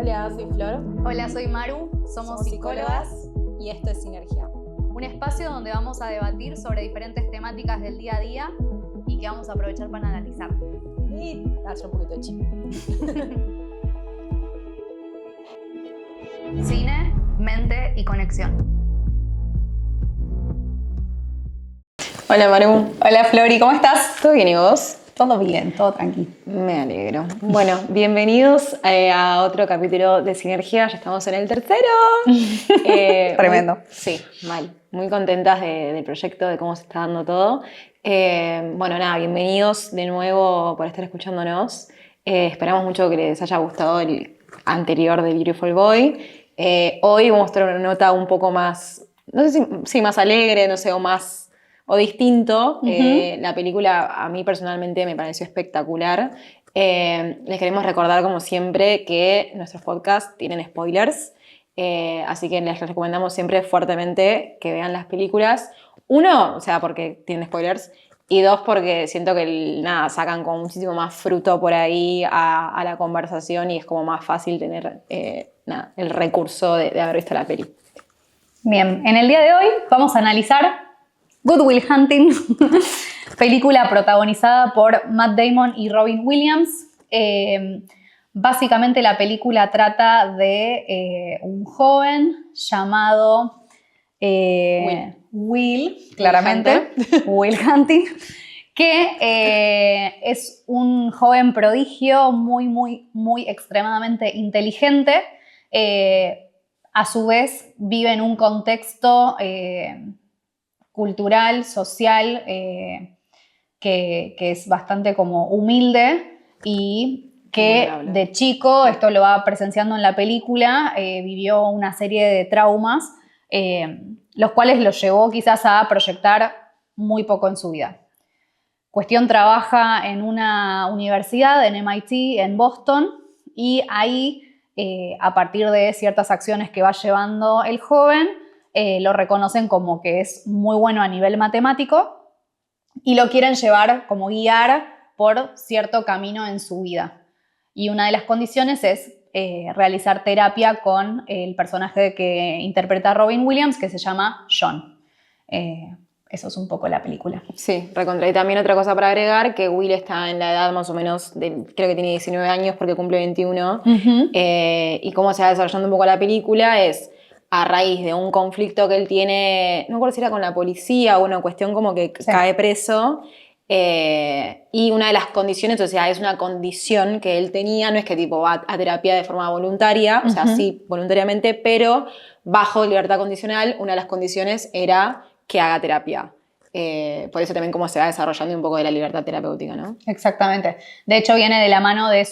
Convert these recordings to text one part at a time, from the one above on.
Hola, soy Flor. Hola, soy Maru. Somos psicólogas y esto es Sinergia. Un espacio donde vamos a debatir sobre diferentes temáticas del día a día y que vamos a aprovechar para analizar. Y hacer un poquito de chip. Cine, mente y conexión. Hola Maru. Hola Flori, ¿cómo estás? ¿Todo bien y vos? Todo bien, todo tranquilo. Me alegro. Bueno, bienvenidos a otro capítulo de Sinergia. Ya estamos en el tercero. Tremendo. Sí, mal. Muy contentas del proyecto, de cómo se está dando todo. Bueno, nada, bienvenidos de nuevo por estar escuchándonos. Esperamos mucho que les haya gustado el anterior de Beautiful Boy. Hoy vamos a tener una nota un poco más, no sé si más alegre, no sé, o distinto. La película a mí personalmente me pareció espectacular. Les queremos recordar, como siempre, que nuestros podcasts tienen spoilers. Así que les recomendamos siempre fuertemente que vean las películas. Uno, o sea, porque tienen spoilers. Y dos, porque siento que sacan como muchísimo más fruto por ahí a la conversación y es como más fácil tener el recurso de haber visto la peli. Bien, en el día de hoy vamos a analizar Good Will Hunting, película protagonizada por Matt Damon y Robin Williams. Básicamente la película trata de un joven llamado Will, claramente, Will Hunting, que es un joven prodigio muy extremadamente inteligente. A su vez vive en un contexto cultural, social, que es bastante como humilde y que de chico, esto lo va presenciando en la película, vivió una serie de traumas, los cuales lo llevó quizás a proyectar muy poco en su vida. Cuestión trabaja en una universidad, en MIT, en Boston, y ahí, a partir de ciertas acciones que va llevando el joven, lo reconocen como que es muy bueno a nivel matemático y lo quieren llevar, como guiar por cierto camino en su vida. Y una de las condiciones es realizar terapia con el personaje que interpreta Robin Williams, que se llama John. Eso es un poco la película. Sí, recontra. Y también otra cosa para agregar, que Will está en la edad más o menos, creo que tiene 19 años porque cumple 21. Y cómo se va desarrollando un poco la película es a raíz de un conflicto que él tiene, no recuerdo si era con la policía o una cuestión como que cae preso. Y una de las condiciones, o sea, es una condición que él tenía, no es que tipo va a terapia de forma voluntaria, o sea, sí, voluntariamente, pero bajo libertad condicional, una de las condiciones era que haga terapia. Por eso también cómo se va desarrollando un poco de la libertad terapéutica, ¿no? Exactamente. De hecho, viene de la mano de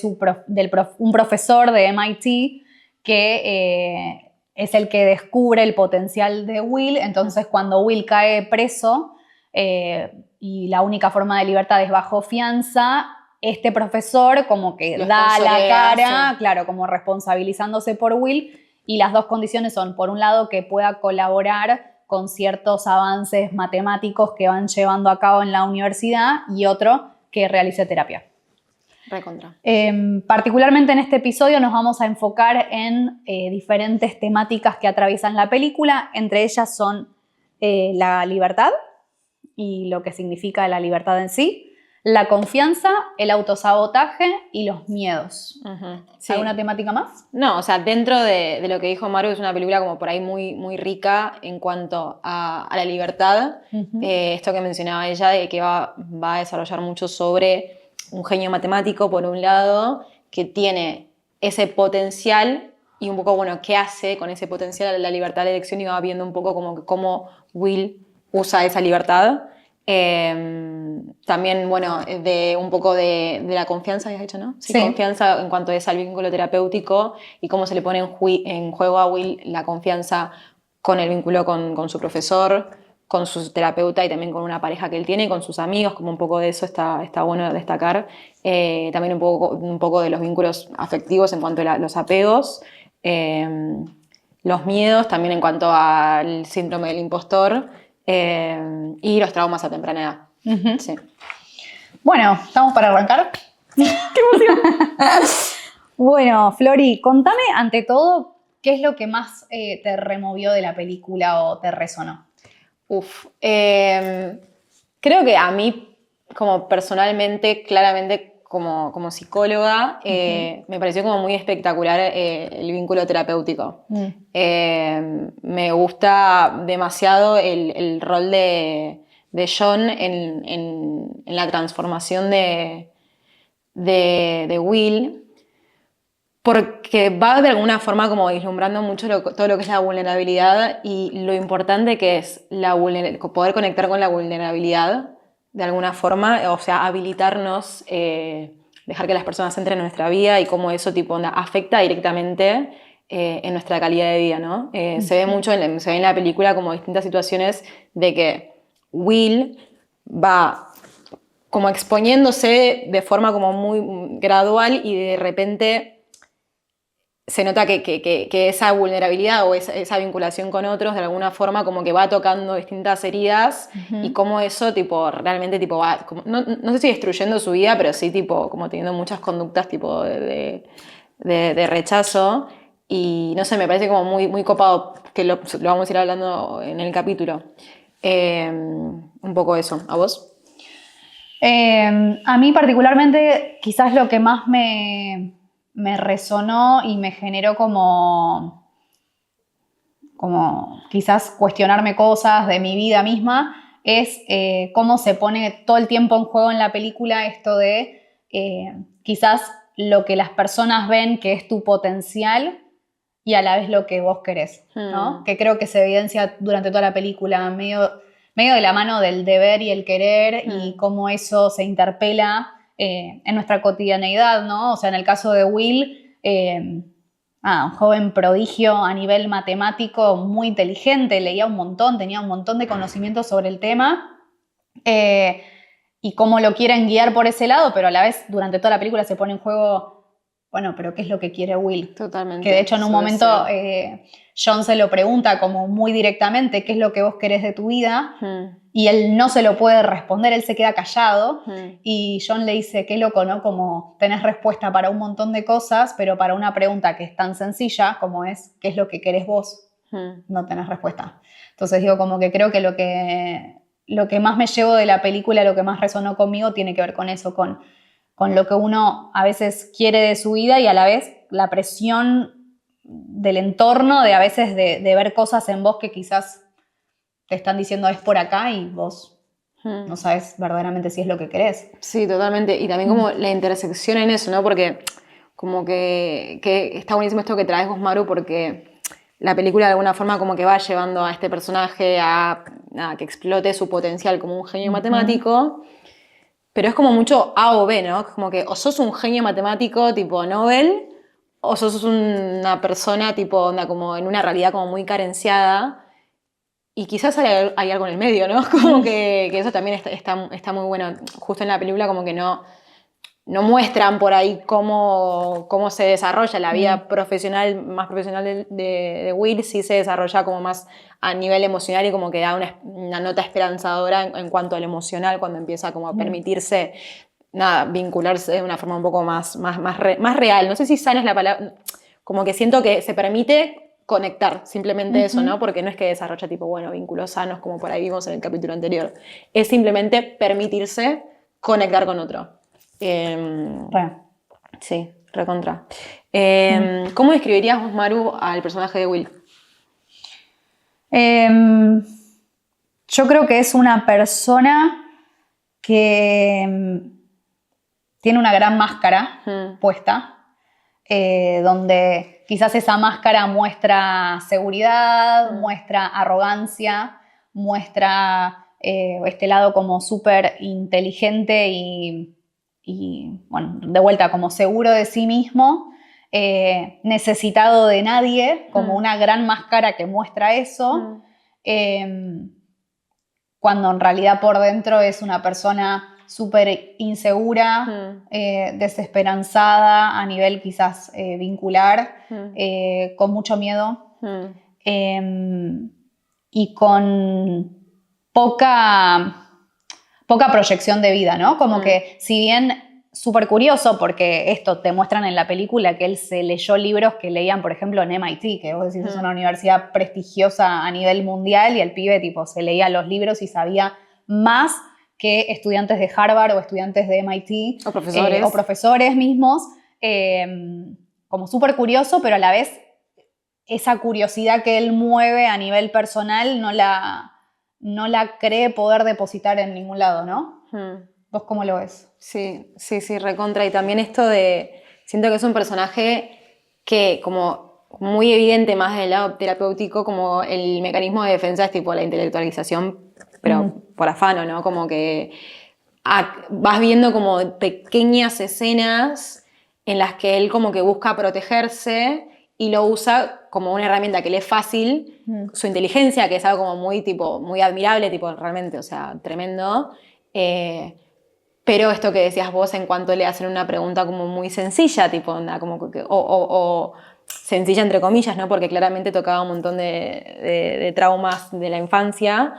un profesor de MIT que es el que descubre el potencial de Will. Entonces, cuando Will cae preso y la única forma de libertad es bajo fianza, este profesor como que da la cara, sí, claro, como responsabilizándose por Will. Y las dos condiciones son, por un lado, que pueda colaborar con ciertos avances matemáticos que van llevando a cabo en la universidad, y otro, que realice terapia. Recontra. Particularmente en este episodio nos vamos a enfocar en diferentes temáticas que atraviesan la película. Entre ellas son la libertad y lo que significa la libertad en sí, la confianza, el autosabotaje y los miedos. Sí. ¿Alguna temática más? No, o sea, dentro de lo que dijo Maru, es una película como por ahí muy rica en cuanto a la libertad. Esto que mencionaba ella, de que va a desarrollar mucho sobre un genio matemático, por un lado, que tiene ese potencial y un poco, bueno, qué hace con ese potencial la libertad de elección, y va viendo un poco como cómo Will usa esa libertad. También, bueno, de un poco de la confianza, habías dicho, ¿no? Sí, confianza en cuanto es al vínculo terapéutico y cómo se le pone en juego a Will la confianza con el vínculo con su profesor, con su terapeuta y también con una pareja que él tiene, con sus amigos, como un poco de eso está bueno destacar. También un poco de los vínculos afectivos en cuanto a los apegos, los miedos también en cuanto al síndrome del impostor, y los traumas a temprana edad. Sí. Bueno, ¿estamos para arrancar? ¡Qué emoción! Bueno, Flori, contame ante todo qué es lo que más te removió de la película o te resonó. Creo que a mí, como personalmente, claramente como psicóloga, me pareció como muy espectacular el vínculo terapéutico. Me gusta demasiado el rol de John en la transformación de Will. Porque va de alguna forma como vislumbrando mucho todo lo que es la vulnerabilidad y lo importante que es poder conectar con la vulnerabilidad de alguna forma, o sea, habilitarnos, dejar que las personas entren en nuestra vida y cómo eso tipo, afecta directamente en nuestra calidad de vida, ¿no? Se ve mucho, se ve en la película como distintas situaciones de que Will va como exponiéndose de forma como muy gradual y de repente se nota que esa vulnerabilidad o esa vinculación con otros de alguna forma como que va tocando distintas heridas y cómo eso tipo realmente tipo va, no sé si destruyendo su vida, pero sí tipo como teniendo muchas conductas tipo de rechazo y no sé, me parece como muy copado que lo vamos a ir hablando en el capítulo. Un poco eso. ¿A vos? A mí particularmente quizás lo que más me resonó y me generó como quizás cuestionarme cosas de mi vida misma es cómo se pone todo el tiempo en juego en la película esto de quizás lo que las personas ven que es tu potencial y a la vez lo que vos querés, ¿no? Que creo que se evidencia durante toda la película medio de la mano del deber y el querer y cómo eso se interpela en nuestra cotidianeidad, ¿no? O sea, en el caso de Will, un joven prodigio a nivel matemático, muy inteligente, leía un montón, tenía un montón de conocimientos sobre el tema y cómo lo quieren guiar por ese lado, pero a la vez durante toda la película se pone en juego, bueno, pero ¿qué es lo que quiere Will? Totalmente. Que de hecho en un momento John se lo pregunta como muy directamente, ¿qué es lo que vos querés de tu vida? Y él no se lo puede responder, él se queda callado y John le dice, qué loco, ¿no? Como tenés respuesta para un montón de cosas, pero para una pregunta que es tan sencilla como es, ¿qué es lo que querés vos? No tenés respuesta. Entonces digo, como que creo que lo que más me llevo de la película, lo que más resonó conmigo tiene que ver con eso, con lo que uno a veces quiere de su vida y a la vez la presión del entorno de a veces de ver cosas en vos que quizás te están diciendo es por acá y vos no sabes verdaderamente si es lo que querés. Sí, totalmente. Y también como la intersección en eso, ¿no? Porque como que está buenísimo esto que traes vos, Maru, porque la película de alguna forma como que va llevando a este personaje a que explote su potencial como un genio matemático, pero es como mucho A o B, ¿no? Como que o sos un genio matemático tipo Nobel o sos una persona tipo como en una realidad como muy carenciada. Y quizás hay algo en el medio, ¿no? Como que eso también está muy bueno. Justo en la película como que no muestran por ahí cómo se desarrolla la vida profesional, más profesional de Will, sí se desarrolla como más a nivel emocional y como que da una nota esperanzadora en cuanto al emocional cuando empieza como a permitirse vincularse de una forma un poco más real. No sé si sana es la palabra, como que siento que se permite conectar, simplemente eso, ¿no? Porque no es que desarrolla tipo, bueno, vínculos sanos como por ahí vimos en el capítulo anterior. Es simplemente permitirse conectar con otro. Sí, recontra. ¿Cómo describirías vos, Maru, al personaje de Will? Yo creo que es una persona que tiene una gran máscara puesta, donde quizás esa máscara muestra seguridad, muestra arrogancia, muestra este lado como súper inteligente y, bueno, de vuelta, como seguro de sí mismo, necesitado de nadie, como una gran máscara que muestra eso, cuando en realidad por dentro es una persona súper insegura, desesperanzada a nivel quizás vincular, con mucho miedo y con poca proyección de vida, ¿no? Como que si bien súper curioso porque esto te muestran en la película que él se leyó libros que leían, por ejemplo, en MIT, que vos decís es una universidad prestigiosa a nivel mundial, y el pibe tipo se leía los libros y sabía más que estudiantes de Harvard o estudiantes de MIT. O profesores mismos. Como súper curioso, pero a la vez esa curiosidad que él mueve a nivel personal no la cree poder depositar en ningún lado, ¿no? ¿Vos cómo lo ves? Sí, recontra. Y también esto de, siento que es un personaje que como muy evidente más del lado terapéutico, como el mecanismo de defensa es tipo la intelectualización, pero por afano, ¿no? Como que vas viendo como pequeñas escenas en las que él como que busca protegerse y lo usa como una herramienta que le es fácil, su inteligencia, que es algo como muy admirable, tipo realmente, o sea, tremendo. Pero esto que decías vos en cuanto le hacen una pregunta como muy sencilla, tipo, como que, o sencilla entre comillas, ¿no? Porque claramente tocaba un montón de traumas de la infancia,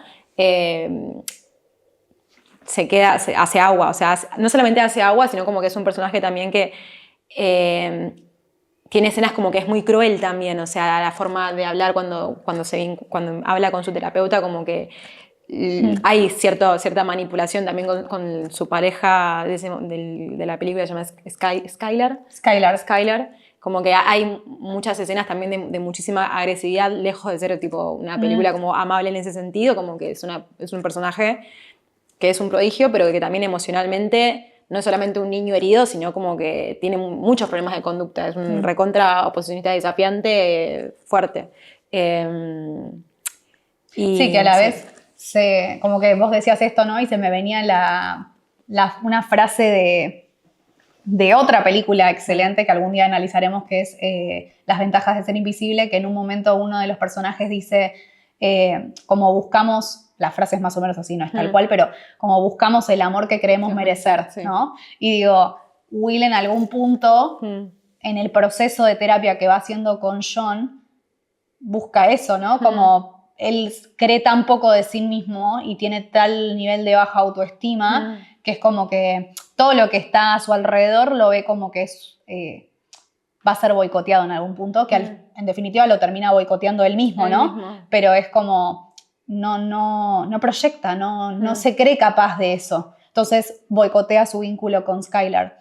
hace agua, o sea, no solamente hace agua, sino como que es un personaje también que tiene escenas como que es muy cruel también, o sea, la forma de hablar cuando habla con su terapeuta, como que hay cierta manipulación también con su pareja de la película, se llama Skylar. Como que hay muchas escenas también de muchísima agresividad, lejos de ser tipo una película como amable en ese sentido, como que es un personaje que es un prodigio, pero que también emocionalmente no es solamente un niño herido, sino como que tiene muchos problemas de conducta. Es un recontra oposicionista desafiante fuerte. Sí, que a la vez, como que vos decías esto, ¿no? Y se me venía una frase de otra película excelente que algún día analizaremos, que es Las ventajas de ser invisible, que en un momento uno de los personajes dice, como buscamos... La frase es más o menos así, no es tal cual, pero como buscamos el amor que creemos merecer, sí. ¿No? Y digo, Will en algún punto, en el proceso de terapia que va haciendo con John, busca eso, ¿no? Como él cree tan poco de sí mismo y tiene tal nivel de baja autoestima que es como que todo lo que está a su alrededor lo ve como que va a ser boicoteado en algún punto, que en definitiva lo termina boicoteando él mismo, ¿no? Pero es como... No proyecta, no se cree capaz de eso. Entonces boicotea su vínculo con Skylar,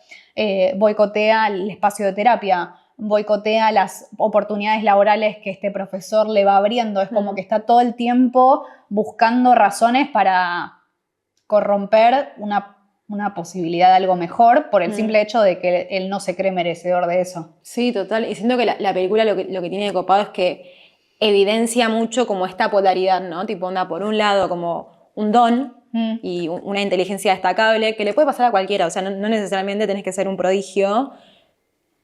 boicotea el espacio de terapia, boicotea las oportunidades laborales que este profesor le va abriendo. Es como que está todo el tiempo buscando razones para corromper una posibilidad de algo mejor por el simple hecho de que él no se cree merecedor de eso. Sí, total. Y siento que la película lo que tiene de copado es que evidencia mucho como esta polaridad, ¿no? Tipo, onda, por un lado como un don y una inteligencia destacable que le puede pasar a cualquiera, o sea, no necesariamente tenés que ser un prodigio,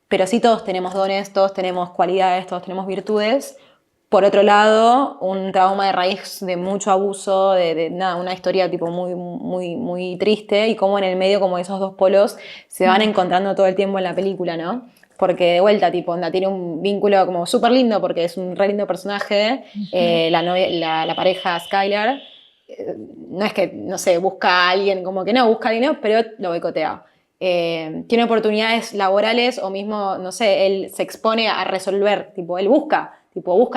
pero sí todos tenemos dones, todos tenemos cualidades, todos tenemos virtudes. Por otro lado, un trauma de raíz de mucho abuso, una historia tipo muy triste, y como en el medio como esos dos polos se van encontrando todo el tiempo en la película, ¿no? Porque de vuelta, tipo, tiene un vínculo como súper lindo porque es un re lindo personaje. La pareja Skylar, no es que, no sé, busca a alguien, como que no, busca dinero, pero lo boicotea. Tiene oportunidades laborales o mismo, no sé, él se expone a resolver, tipo, él busca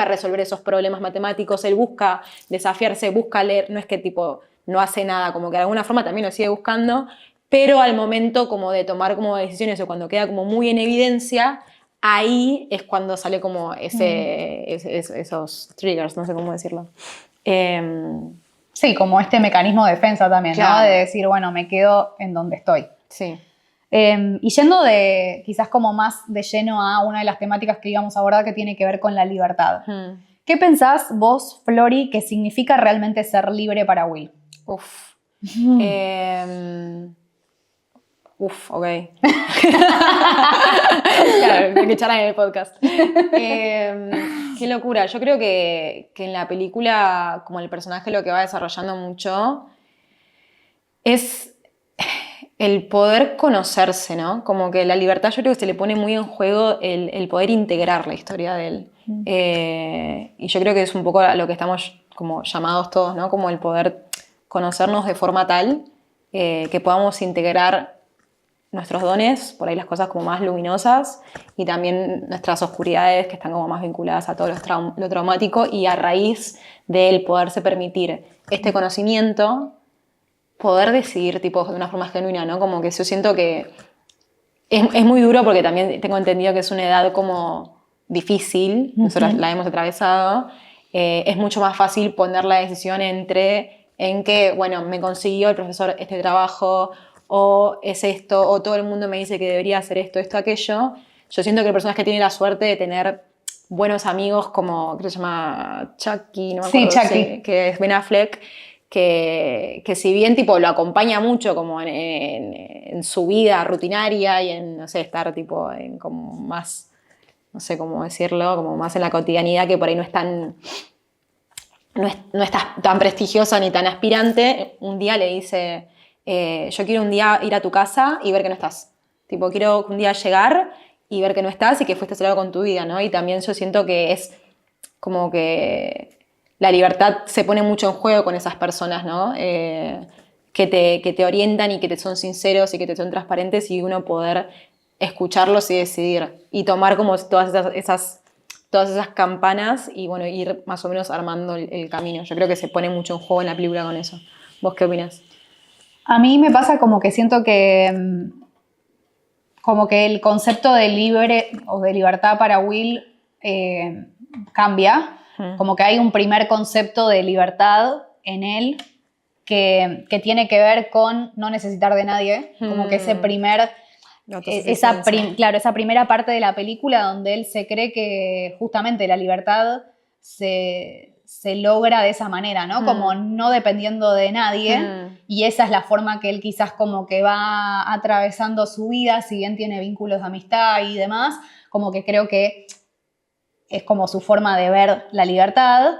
resolver esos problemas matemáticos, él busca desafiarse, busca leer, no es que tipo no hace nada, como que de alguna forma también lo sigue buscando, pero al momento como de tomar como decisiones o cuando queda como muy en evidencia, ahí es cuando sale como esos triggers, no sé cómo decirlo. Sí, como este mecanismo de defensa también, claro. ¿No? De decir, bueno, me quedo en donde estoy. Sí. Y yendo quizás como más de lleno a una de las temáticas que íbamos a abordar que tiene que ver con la libertad. ¿Qué pensás vos, Flori, que significa realmente ser libre para Will? Ok. Claro, hay que echarla en el podcast. Qué locura. Yo creo que en la película, como el personaje lo que va desarrollando mucho es el poder conocerse, ¿no? Como que la libertad yo creo que se le pone muy en juego el poder integrar la historia de él. Y yo creo que es un poco a lo que estamos como llamados todos, ¿no? Como el poder conocernos de forma tal que podamos integrar nuestros dones, por ahí las cosas como más luminosas, y también nuestras oscuridades que están como más vinculadas a todo lo traumático, y a raíz del poderse permitir este conocimiento, poder decidir tipo de una forma genuina, ¿no? Como que yo siento que es muy duro porque también tengo entendido que es una edad como difícil, nosotros la hemos atravesado, es mucho más fácil poner la decisión en que, bueno, me consiguió el profesor este trabajo, o es esto, o todo el mundo me dice que debería hacer esto, aquello. Yo siento que hay personas que tienen la suerte de tener buenos amigos como, creo que se llama Chucky, no me acuerdo, Sí, Chucky. que es Ben Affleck, que si bien tipo lo acompaña mucho como en su vida rutinaria y en, no sé, estar tipo en como más, no sé cómo decirlo, como más en la cotidianidad, que por ahí no es tan prestigiosa ni tan aspirante, un día le dice, yo quiero un día ir a tu casa y ver que no estás. Tipo, quiero un día llegar y ver que no estás y que fuiste a hacer algo con tu vida, ¿no? Y también yo siento que es como que la libertad se pone mucho en juego con esas personas, ¿no? Que te orientan y que te son sinceros y que te son transparentes, y uno poder escucharlos y decidir. Y tomar como todas esas campanas y, bueno, ir más o menos armando el camino. Yo creo que se pone mucho en juego en la película con eso. ¿Vos qué opinas? A mí me pasa como que siento que como que el concepto de libre o de libertad para Will cambia. Como que hay un primer concepto de libertad en él que tiene que ver con no necesitar de nadie. Como que ese primer... esa primera parte de la película donde él se cree que justamente la libertad se logra de esa manera, ¿no? Como no dependiendo de nadie, y esa es la forma que él quizás como que va atravesando su vida, si bien tiene vínculos de amistad y demás, como que creo que es como su forma de ver la libertad.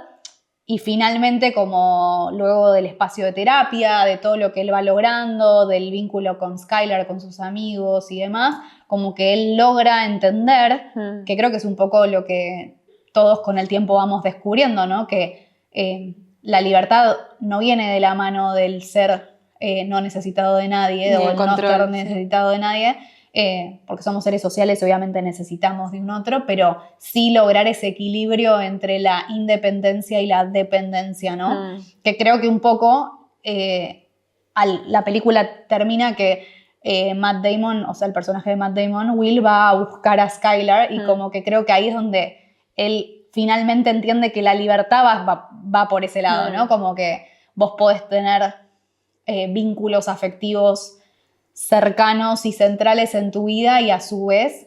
Y finalmente, como luego del espacio de terapia, de todo lo que él va logrando, del vínculo con Skylar, con sus amigos y demás, como que él logra entender, que creo que es un poco lo que todos con el tiempo vamos descubriendo, ¿no? Que la libertad no viene de la mano del ser no necesitado de nadie, o el no estar necesitado de nadie, porque somos seres sociales, obviamente necesitamos de un otro, pero sí lograr ese equilibrio entre la independencia y la dependencia, ¿no? Que creo que un poco la película termina que Matt Damon, o sea, el personaje de Matt Damon, Will va a buscar a Skylar, y como que creo que ahí es donde él finalmente entiende que la libertad va por ese lado, ¿no? Como que vos podés tener vínculos afectivos cercanos y centrales en tu vida, y a su vez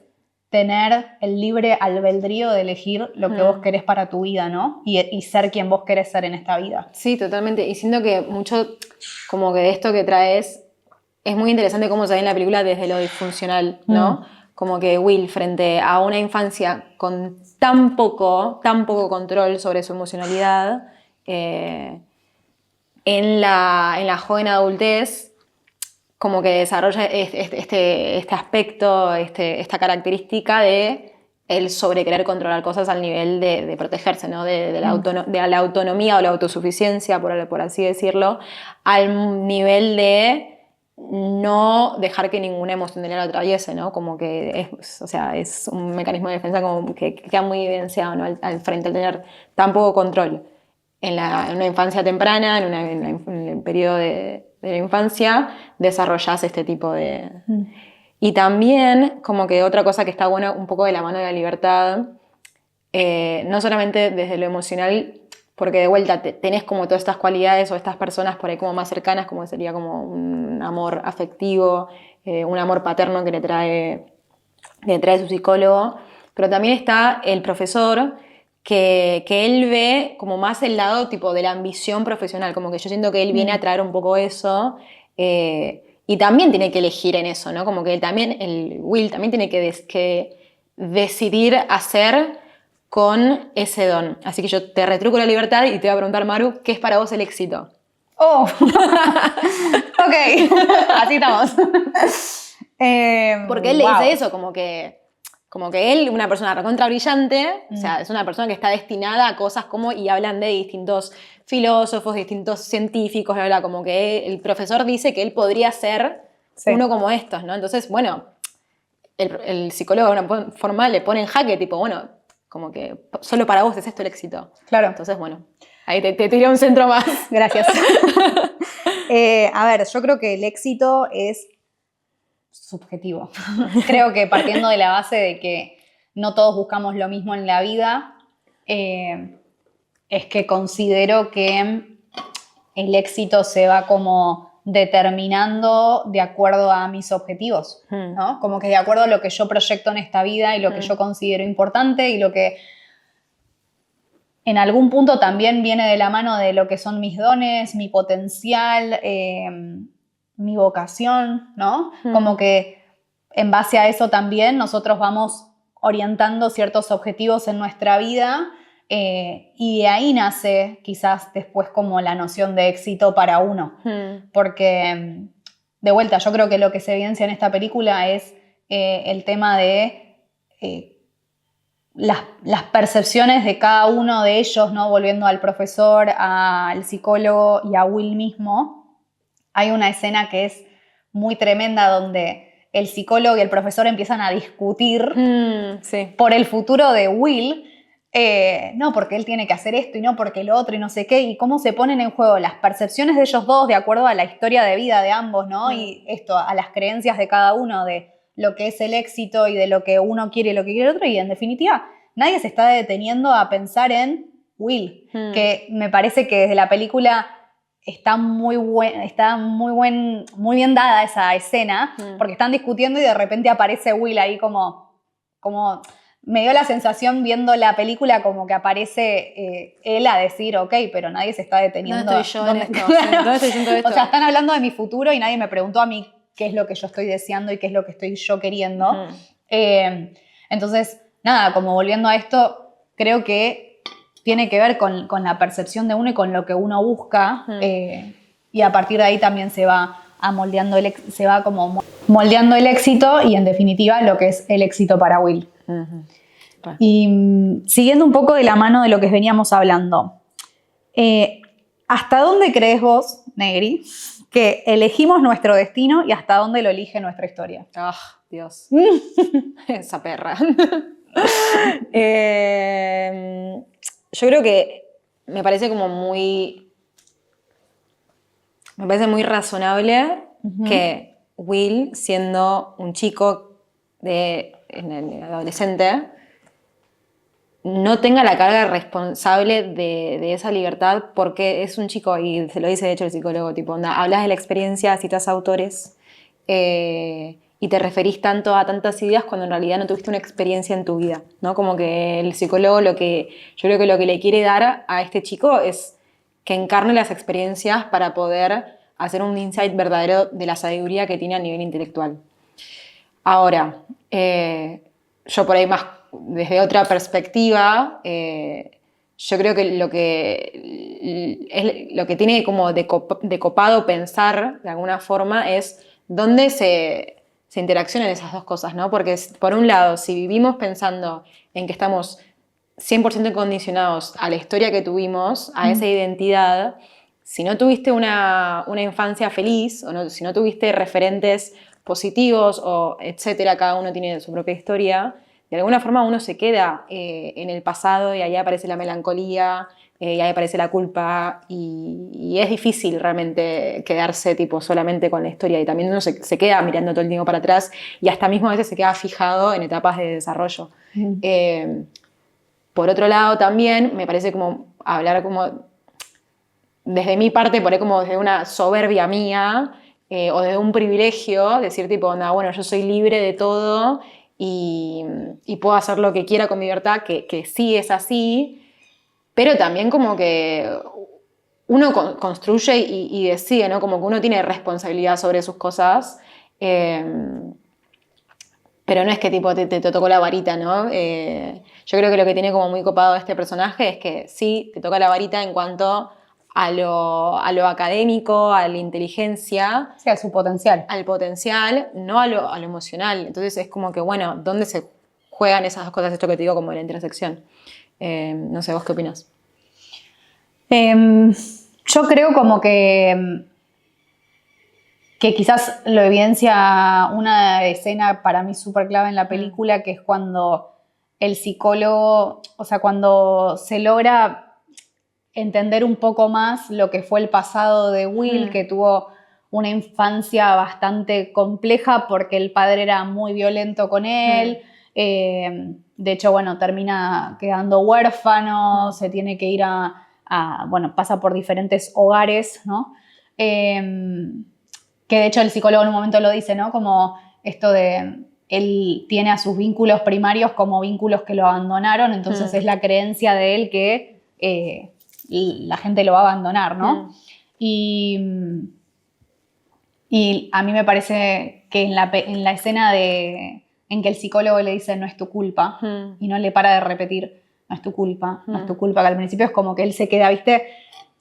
tener el libre albedrío de elegir lo que vos querés para tu vida, ¿no? Y ser quien vos querés ser en esta vida. Sí, totalmente. Y siento que mucho como que de esto que traes es muy interesante cómo se ve en la película desde lo disfuncional, ¿no? Como que Will, frente a una infancia con tan poco control sobre su emocionalidad, en la joven adultez, como que desarrolla este aspecto, esta característica de el sobre querer controlar cosas al nivel de protegerse, ¿no? de la autonomía o la autosuficiencia, por así decirlo, al nivel de no dejar que ninguna emoción de él lo atraviese, ¿no? Como que es un mecanismo de defensa como que queda muy evidenciado, ¿no? al frente, al tener tan poco control en una infancia temprana, en el periodo de la infancia, desarrollas este tipo de... Y también, como que otra cosa que está buena un poco de la mano de la libertad, no solamente desde lo emocional, porque de vuelta tenés como todas estas cualidades o estas personas por ahí como más cercanas, como sería como un amor afectivo, un amor paterno que le trae su psicólogo, pero también está el profesor, que él ve como más el lado tipo de la ambición profesional, como que yo siento que él viene a traer un poco eso, y también tiene que elegir en eso, ¿no? Como que Will también tiene que decidir hacer con ese don. Así que yo te retruco la libertad y te voy a preguntar, Maru, ¿qué es para vos el éxito? ¡Oh! Ok, así estamos. Porque él le dice eso, como que él, una persona recontra brillante, o sea, es una persona que está destinada a cosas como, y hablan de distintos filósofos, distintos científicos, bla, bla, como que el profesor dice que él podría ser Sí. uno como estos, ¿no? Entonces, bueno, el psicólogo de una forma le pone en jaque, tipo, bueno, como que solo para vos es esto el éxito. Claro. Entonces, bueno, ahí te tiré un centro más. Gracias. A ver, yo creo que el éxito es subjetivo. Creo que partiendo de la base de que no todos buscamos lo mismo en la vida, es que considero que el éxito se va como determinando de acuerdo a mis objetivos, ¿no? Como que de acuerdo a lo que yo proyecto en esta vida y lo que yo considero importante y lo que en algún punto también viene de la mano de lo que son mis dones, mi potencial, mi vocación, ¿no? Como que en base a eso también nosotros vamos orientando ciertos objetivos en nuestra vida y de ahí nace quizás después como la noción de éxito para uno. Porque, de vuelta, yo creo que lo que se evidencia en esta película es el tema de las percepciones de cada uno de ellos, ¿no? Volviendo al profesor, al psicólogo y a Will mismo. Hay una escena que es muy tremenda donde el psicólogo y el profesor empiezan a discutir por el futuro de Will. No, porque él tiene que hacer esto y no porque lo otro y no sé qué, y cómo se ponen en juego las percepciones de ellos dos de acuerdo a la historia de vida de ambos, ¿no? Y esto, a las creencias de cada uno de lo que es el éxito y de lo que uno quiere y lo que quiere el otro, y en definitiva, nadie se está deteniendo a pensar en Will, que me parece que desde la película está muy bien dada esa escena, porque están discutiendo y de repente aparece Will ahí como me dio la sensación viendo la película como que aparece él a decir, ok, pero nadie se está deteniendo. ¿Dónde estoy yo en esto? ¿Dónde estoy haciendo esto? O sea, están hablando de mi futuro y nadie me preguntó a mí qué es lo que yo estoy deseando y qué es lo que estoy yo queriendo. Entonces, nada, como volviendo a esto, creo que tiene que ver con la percepción de uno y con lo que uno busca, y a partir de ahí también se va moldeando el éxito y en definitiva lo que es el éxito para Will. Y siguiendo un poco de la mano de lo que veníamos hablando, ¿hasta dónde crees vos, Negri, que elegimos nuestro destino y hasta dónde lo elige nuestra historia? ¡Ah, Dios! Esa perra. Yo creo que me parece muy razonable que Will, siendo un chico en el adolescente, no tenga la carga responsable de esa libertad, porque es un chico, y se lo dice de hecho el psicólogo, tipo, hablas de la experiencia, citas autores, y te referís tanto a tantas ideas cuando en realidad no tuviste una experiencia en tu vida, ¿no? Como que el psicólogo yo creo que lo que le quiere dar a este chico es que encarne las experiencias para poder hacer un insight verdadero de la sabiduría que tiene a nivel intelectual. Ahora, yo por ahí más desde otra perspectiva, yo creo que lo que tiene como de copado pensar de alguna forma es dónde se interaccionan esas dos cosas, ¿no? Porque por un lado, si vivimos pensando en que estamos 100% condicionados a la historia que tuvimos, a esa identidad, si no tuviste una infancia feliz, o si no tuviste referentes positivos, o etcétera, cada uno tiene su propia historia, de alguna forma uno se queda en el pasado y ahí aparece la melancolía, y ahí aparece la culpa, y es difícil realmente quedarse tipo solamente con la historia, y también uno se queda mirando todo el tiempo para atrás y hasta mismo a veces se queda fijado en etapas de desarrollo. Por otro lado también me parece como hablar como desde mi parte, por ahí como desde una soberbia mía, o desde un privilegio, decir tipo, bueno, yo soy libre de todo y puedo hacer lo que quiera con mi libertad, que sí es así, pero también como que uno construye y decide, ¿no? Como que uno tiene responsabilidad sobre sus cosas, pero no es que tipo te tocó la varita, ¿no? Yo creo que lo que tiene como muy copado este personaje es que sí, te toca la varita en cuanto a lo académico, a la inteligencia. Sí, a su potencial. Al potencial, no a lo emocional. Entonces es como que, bueno, ¿dónde se juegan esas dos cosas? Esto que te digo como la intersección. No sé, ¿vos qué opinás? Yo creo como que que quizás lo evidencia una escena para mí súper clave en la película, que es cuando el psicólogo, o sea, cuando se logra entender un poco más lo que fue el pasado de Will, que tuvo una infancia bastante compleja porque el padre era muy violento con él. De hecho, bueno, termina quedando huérfano, se tiene que ir bueno, pasa por diferentes hogares, ¿no? Que de hecho el psicólogo en un momento lo dice, ¿no? Como esto de él tiene a sus vínculos primarios como vínculos que lo abandonaron, entonces es la creencia de él que la gente lo va a abandonar, ¿no? Y a mí me parece que en la escena en que el psicólogo le dice no es tu culpa y no le para de repetir no es tu culpa, no es tu culpa, que al principio es como que él se queda, ¿viste?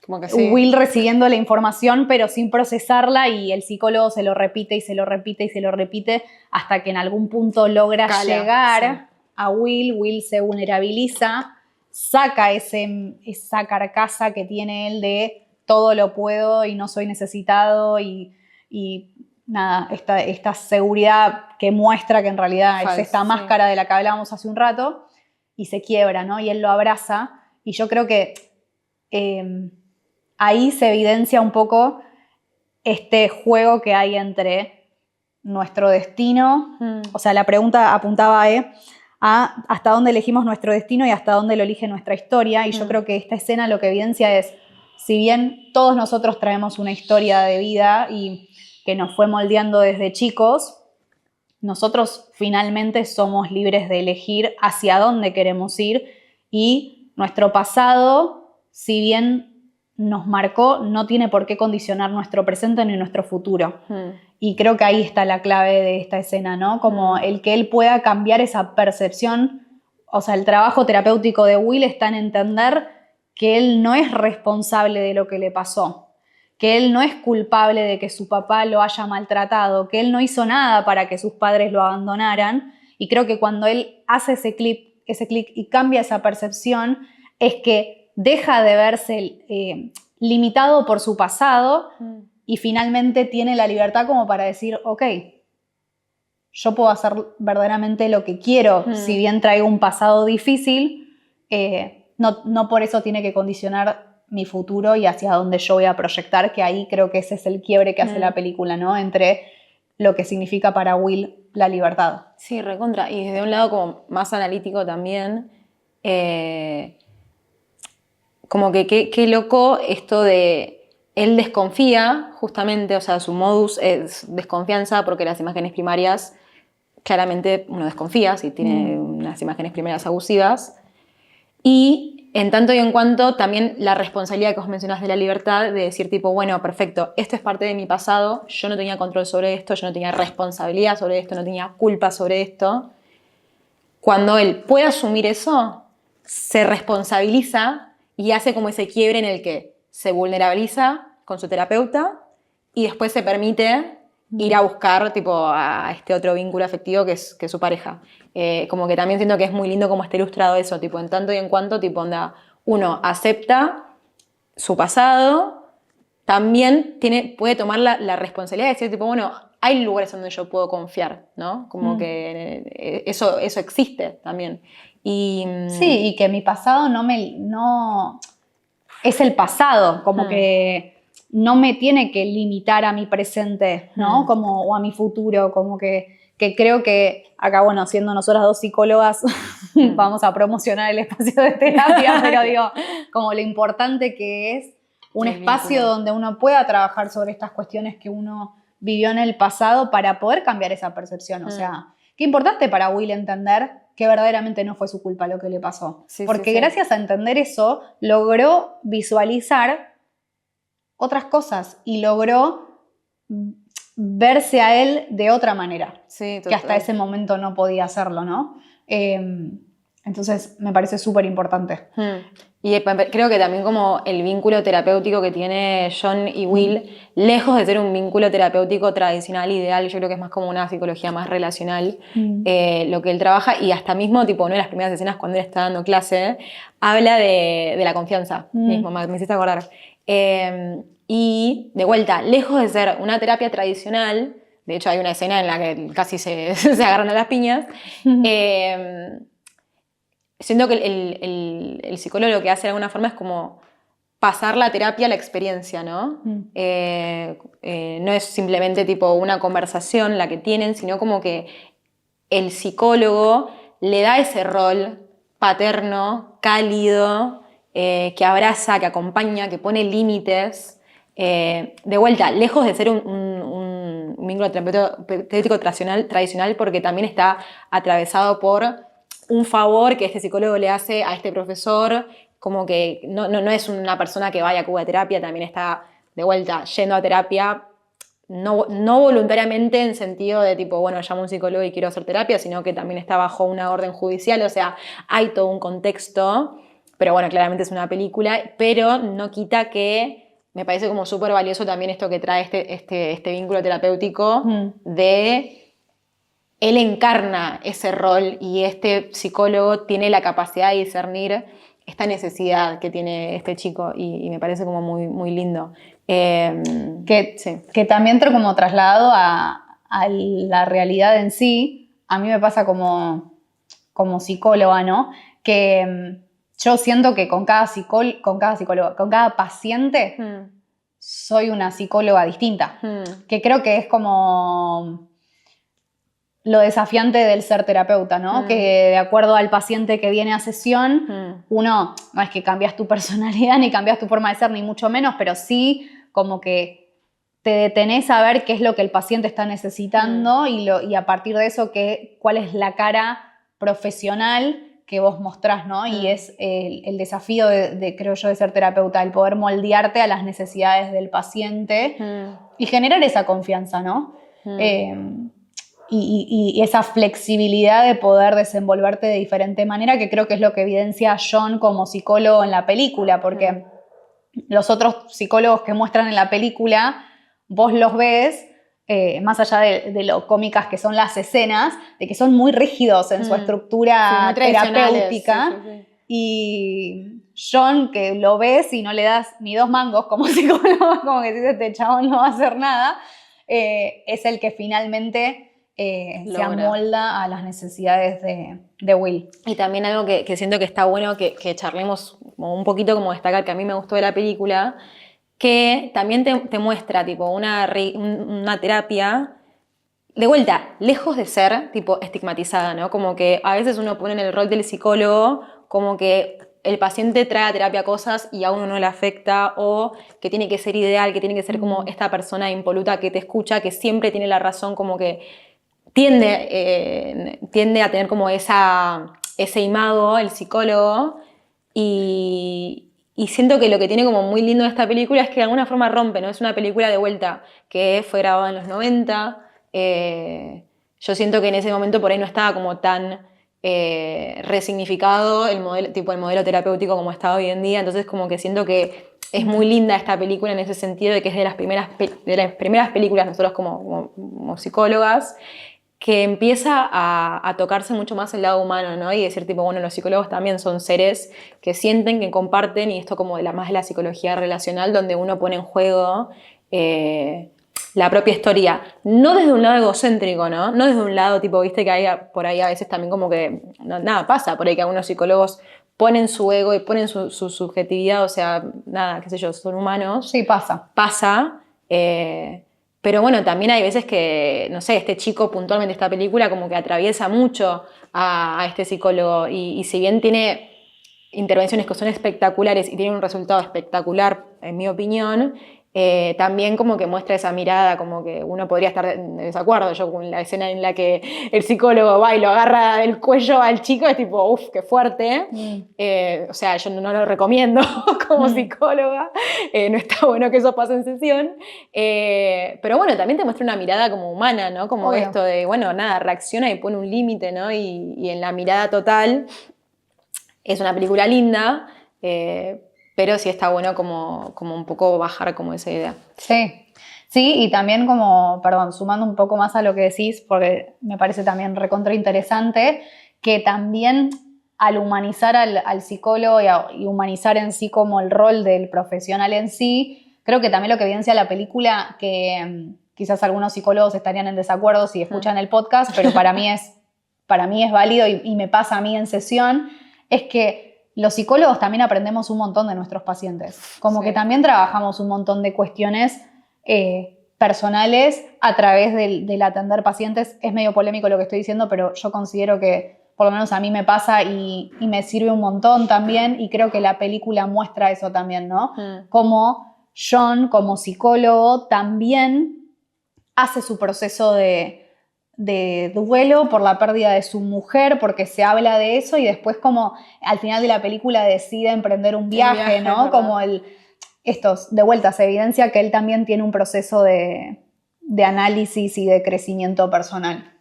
Como que sí. Will recibiendo la información pero sin procesarla y el psicólogo se lo repite y se lo repite y se lo repite hasta que en algún punto logra llegar a Will. Will se vulnerabiliza, saca esa carcasa que tiene él de todo lo puedo y no soy necesitado y nada, esta seguridad que muestra que en realidad es esta máscara de la que hablábamos hace un rato y se quiebra, ¿no? Y él lo abraza y yo creo que ahí se evidencia un poco este juego que hay entre nuestro destino, o sea, la pregunta apuntaba a hasta dónde elegimos nuestro destino y hasta dónde lo elige nuestra historia, y yo creo que esta escena lo que evidencia es, si bien todos nosotros traemos una historia de vida y que nos fue moldeando desde chicos, nosotros finalmente somos libres de elegir hacia dónde queremos ir y nuestro pasado, si bien nos marcó, no tiene por qué condicionar nuestro presente ni nuestro futuro. Y creo que ahí está la clave de esta escena, ¿no? Como el que él pueda cambiar esa percepción. O sea, el trabajo terapéutico de Will está en entender que él no es responsable de lo que le pasó, que él no es culpable de que su papá lo haya maltratado, que él no hizo nada para que sus padres lo abandonaran. Y creo que cuando él hace ese clic y cambia esa percepción, es que deja de verse limitado por su pasado y finalmente tiene la libertad como para decir, ok, yo puedo hacer verdaderamente lo que quiero, si bien traigo un pasado difícil, no por eso tiene que condicionar mi futuro y hacia dónde yo voy a proyectar, que ahí creo que ese es el quiebre que hace la película, ¿no? Entre lo que significa para Will la libertad. Sí, recontra. Y desde un lado como más analítico también, como que qué loco esto de él desconfía justamente, o sea, su modus es desconfianza porque las imágenes primarias, claramente uno desconfía si tiene unas imágenes primarias abusivas. Y en tanto y en cuanto también la responsabilidad que vos mencionás de la libertad, de decir tipo, bueno, perfecto, esto es parte de mi pasado, yo no tenía control sobre esto, yo no tenía responsabilidad sobre esto, no tenía culpa sobre esto. Cuando él puede asumir eso, se responsabiliza y hace como ese quiebre en el que se vulnerabiliza con su terapeuta y después se permite ir a buscar tipo, a este otro vínculo afectivo que es su pareja. Como que también siento que es muy lindo como está ilustrado eso, tipo, en tanto y en cuanto tipo, uno acepta su pasado, también puede tomar la responsabilidad de decir, tipo, bueno, hay lugares donde yo puedo confiar, ¿no? Como que eso existe también. Sí, y que mi pasado no es el pasado, como que no me tiene que limitar a mi presente, ¿no? Como, o a mi futuro, como que creo que acá, bueno, siendo nosotras dos psicólogas, vamos a promocionar el espacio de terapia, pero digo, como lo importante que es un espacio donde uno pueda trabajar sobre estas cuestiones que uno vivió en el pasado para poder cambiar esa percepción. O sea, qué importante para Will entender que verdaderamente no fue su culpa lo que le pasó. Porque gracias a entender eso, logró visualizar otras cosas y logró verse a él de otra manera, que hasta ese momento no podía hacerlo, ¿no? Entonces me parece súper importante. Y creo que también como el vínculo terapéutico que tiene John y Will, lejos de ser un vínculo terapéutico tradicional, ideal, yo creo que es más como una psicología más relacional, lo que él trabaja, y hasta mismo, tipo, una de las primeras escenas cuando él está dando clase, habla de la confianza mismo, me hiciste acordar. Y de vuelta, lejos de ser una terapia tradicional, de hecho hay una escena en la que casi se agarran a las piñas, siento que el psicólogo lo que hace de alguna forma es como pasar la terapia a la experiencia, ¿no? No es simplemente tipo una conversación la que tienen, sino como que el psicólogo le da ese rol paterno, cálido, que abraza, que acompaña, que pone límites. De vuelta, lejos de ser un vínculo terapéutico tradicional, porque también está atravesado por un favor que este psicólogo le hace a este profesor, como que no es una persona que vaya a Cuba de terapia, también está de vuelta yendo a terapia, no voluntariamente en sentido de tipo, bueno, llamo a un psicólogo y quiero hacer terapia, sino que también está bajo una orden judicial, o sea, hay todo un contexto, pero bueno, claramente es una película, pero no quita que me parece como súper valioso también esto que trae este vínculo terapéutico de él encarna ese rol y este psicólogo tiene la capacidad de discernir esta necesidad que tiene este chico y me parece como muy, muy lindo. Que también como trasladado a la realidad en sí, a mí me pasa como psicóloga, ¿no? Que yo siento que con cada paciente soy una psicóloga distinta, que creo que es como lo desafiante del ser terapeuta, ¿no? Que de acuerdo al paciente que viene a sesión, uno, no es que cambias tu personalidad ni cambias tu forma de ser, ni mucho menos, pero sí como que te detenés a ver qué es lo que el paciente está necesitando y a partir de eso cuál es la cara profesional que vos mostrás, ¿no? Y es el desafío creo yo, de ser terapeuta, el poder moldearte a las necesidades del paciente y generar esa confianza, ¿no? Y esa flexibilidad de poder desenvolverte de diferente manera, que creo que es lo que evidencia John como psicólogo en la película, porque los otros psicólogos que muestran en la película, vos los ves, más allá de lo cómicas que son las escenas, de que son muy rígidos en su estructura terapéutica. Sí. Y John, que lo ves y no le das ni 2 mangos como psicólogo, como que dices, este chabón no va a hacer nada, es el que finalmente se amolda a las necesidades de Will. Y también algo que siento que está bueno que charlemos como un poquito, como destacar, que a mí me gustó de la película, que también te muestra tipo una terapia, de vuelta, lejos de ser tipo estigmatizada, ¿no? Como que a veces uno pone en el rol del psicólogo como que el paciente trae a terapia cosas y a uno no le afecta, o que tiene que ser ideal, que tiene que ser como esta persona impoluta que te escucha, que siempre tiene la razón, como que tiende a tener como ese imago, el psicólogo, y siento que lo que tiene como muy lindo de esta película es que de alguna forma rompe, ¿no? Es una película de vuelta que fue grabada en los 90, yo siento que en ese momento por ahí no estaba como tan resignificado el modelo terapéutico como está hoy en día, entonces como que siento que es muy linda esta película en ese sentido de que es de las primeras películas nosotros como psicólogas, que empieza a tocarse mucho más el lado humano, ¿no? Y decir tipo, bueno, los psicólogos también son seres que sienten, que comparten, y esto como más de la psicología relacional, donde uno pone en juego la propia historia, no desde un lado egocéntrico, ¿no? No desde un lado tipo, viste que hay por ahí a veces también como que nada pasa, por ahí que algunos psicólogos ponen su ego y ponen su subjetividad, o sea, nada, qué sé yo, son humanos. Sí, pasa. Pero bueno, también hay veces que, no sé, este chico puntualmente, esta película como que atraviesa mucho a este psicólogo y si bien tiene intervenciones que son espectaculares y tiene un resultado espectacular, en mi opinión, también como que muestra esa mirada, como que uno podría estar en desacuerdo. Yo con la escena en la que el psicólogo va y lo agarra del cuello al chico, es tipo, uff, qué fuerte. O sea, yo no lo recomiendo como psicóloga, no está bueno que eso pase en sesión. Pero bueno, también te muestra una mirada como humana, ¿no? Como Obvio. esto de, bueno, nada, reacciona y pone un límite, ¿no? Y en la mirada total es una película linda, pero sí está bueno como un poco bajar como esa idea. Sí, sí, y también como, perdón, sumando un poco más a lo que decís, porque me parece también recontra interesante, que también al humanizar al psicólogo y humanizar en sí como el rol del profesional en sí, creo que también lo que evidencia la película, que quizás algunos psicólogos estarían en desacuerdo si escuchan el podcast, pero para mí es válido y me pasa a mí en sesión, es que los psicólogos también aprendemos un montón de nuestros pacientes. Como que también trabajamos un montón de cuestiones personales a través del atender pacientes. Es medio polémico lo que estoy diciendo, pero yo considero que por lo menos a mí me pasa y me sirve un montón también, y creo que la película muestra eso también, ¿no? Como John, como psicólogo, también hace su proceso de duelo por la pérdida de su mujer, porque se habla de eso, y después como al final de la película decide emprender un viaje, ¿no? ¿Verdad? Como de vuelta se evidencia que él también tiene un proceso de análisis y de crecimiento personal.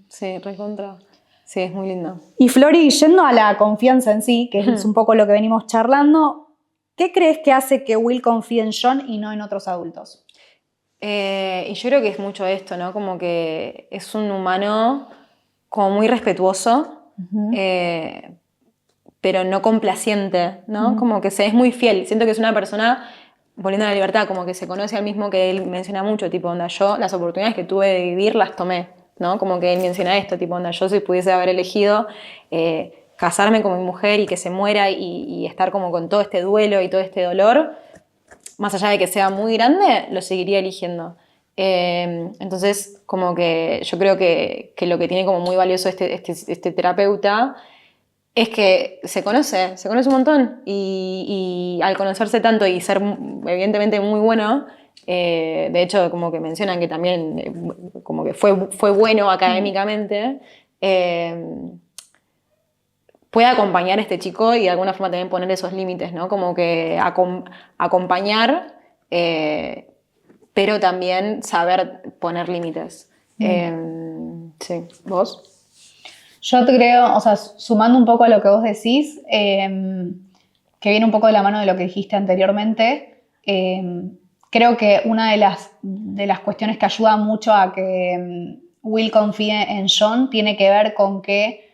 Sí, recontra. Sí, es muy lindo. Y Flori, yendo a la confianza en sí, que es un poco lo que venimos charlando, ¿qué crees que hace que Will confíe en John y no en otros adultos? Y yo creo que es mucho esto, ¿no? Como que es un humano como muy respetuoso, pero no complaciente, ¿no? Como que es muy fiel. Siento que es una persona, volviendo a la libertad, como que se conoce al mismo, que él menciona mucho, tipo, onda, yo las oportunidades que tuve de vivir las tomé, ¿no? Como que él menciona esto, tipo, onda, yo si pudiese haber elegido casarme con mi mujer y que se muera y estar como con todo este duelo y todo este dolor, más allá de que sea muy grande, lo seguiría eligiendo. Entonces, como que yo creo que lo que tiene como muy valioso este terapeuta es que se conoce un montón, y al conocerse tanto y ser evidentemente muy bueno, de hecho como que mencionan que también como que fue bueno académicamente, puede acompañar a este chico y de alguna forma también poner esos límites, ¿no? Como que acompañar, pero también saber poner límites. Sí, ¿vos? Yo te creo, o sea, sumando un poco a lo que vos decís, que viene un poco de la mano de lo que dijiste anteriormente, creo que una de las cuestiones que ayuda mucho a que Will confíe en John tiene que ver con que